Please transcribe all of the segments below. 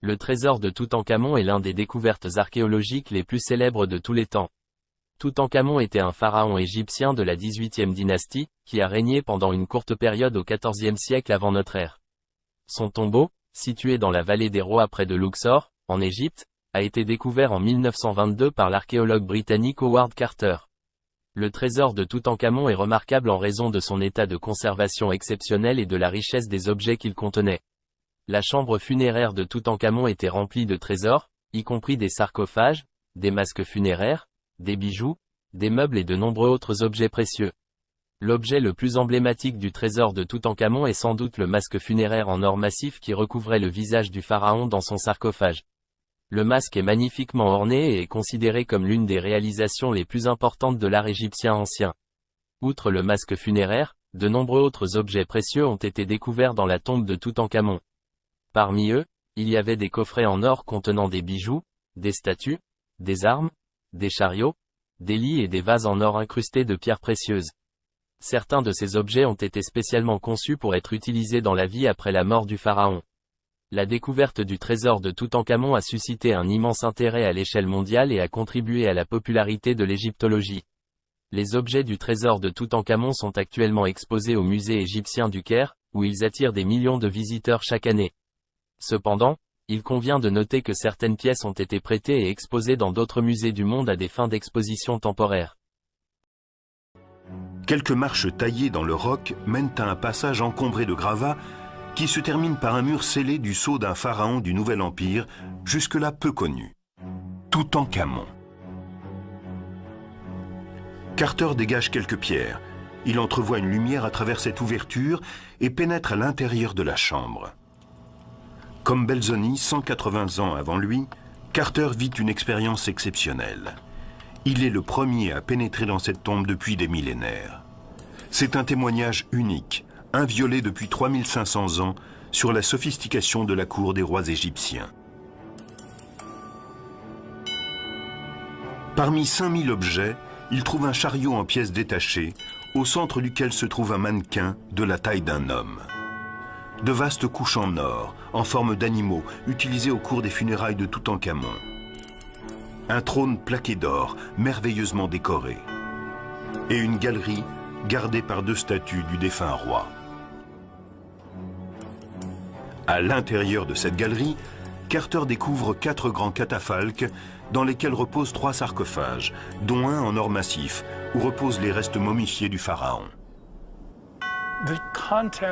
Le trésor de Toutankhamon est l'un des découvertes archéologiques les plus célèbres de tous les temps. Toutankhamon était un pharaon égyptien de la 18e dynastie, qui a régné pendant une courte période au XIVe siècle avant notre ère. Son tombeau, situé dans la vallée des Rois près de Luxor, en Égypte, a été découvert en 1922 par l'archéologue britannique Howard Carter. Le trésor de Toutankhamon est remarquable en raison de son état de conservation exceptionnel et de la richesse des objets qu'il contenait. La chambre funéraire de Toutankhamon était remplie de trésors, y compris des sarcophages, des masques funéraires, des bijoux, des meubles et de nombreux autres objets précieux. L'objet le plus emblématique du trésor de Toutankhamon est sans doute le masque funéraire en or massif qui recouvrait le visage du pharaon dans son sarcophage. Le masque est magnifiquement orné et est considéré comme l'une des réalisations les plus importantes de l'art égyptien ancien. Outre le masque funéraire, de nombreux autres objets précieux ont été découverts dans la tombe de Toutankhamon. Parmi eux, il y avait des coffrets en or contenant des bijoux, des statues, des armes, des chariots, des lits et des vases en or incrustés de pierres précieuses. Certains de ces objets ont été spécialement conçus pour être utilisés dans la vie après la mort du pharaon. La découverte du trésor de Toutankhamon a suscité un immense intérêt à l'échelle mondiale et a contribué à la popularité de l'égyptologie. Les objets du trésor de Toutankhamon sont actuellement exposés au musée égyptien du Caire, où ils attirent des millions de visiteurs chaque année. Cependant, il convient de noter que certaines pièces ont été prêtées et exposées dans d'autres musées du monde à des fins d'exposition temporaire. Quelques marches taillées dans le roc mènent à un passage encombré de gravats qui se termine par un mur scellé du sceau d'un pharaon du Nouvel Empire, jusque-là peu connu. Toutankhamon. Carter dégage quelques pierres. Il entrevoit une lumière à travers cette ouverture et pénètre à l'intérieur de la chambre. Comme Belzoni, 180 ans avant lui, Carter vit une expérience exceptionnelle. Il est le premier à pénétrer dans cette tombe depuis des millénaires. C'est un témoignage unique, inviolé depuis 3500 ans, sur la sophistication de la cour des rois égyptiens. Parmi 5000 objets, il trouve un chariot en pièces détachées, au centre duquel se trouve un mannequin de la taille d'un homme. De vastes couches en or, en forme d'animaux, utilisées au cours des funérailles de Toutankhamon. Un trône plaqué d'or, merveilleusement décoré. Et une galerie gardée par 2 statues du défunt roi. À l'intérieur de cette galerie, Carter découvre 4 grands catafalques dans lesquels reposent 3 sarcophages, dont un en or massif, où reposent les restes momifiés du pharaon.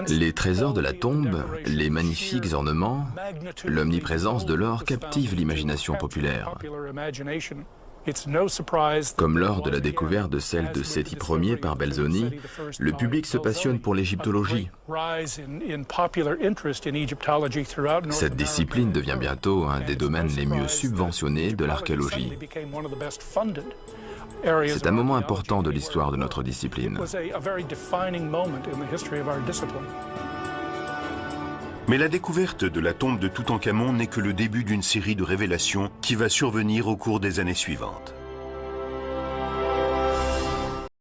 Les trésors de la tombe, les magnifiques ornements, l'omniprésence de l'or captivent l'imagination populaire. Comme lors de la découverte de celle de Séti Ier par Belzoni, le public se passionne pour l'égyptologie. Cette discipline devient bientôt un des domaines les mieux subventionnés de l'archéologie. C'est un moment important de l'histoire de notre discipline. Mais la découverte de la tombe de Toutankhamon n'est que le début d'une série de révélations qui va survenir au cours des années suivantes.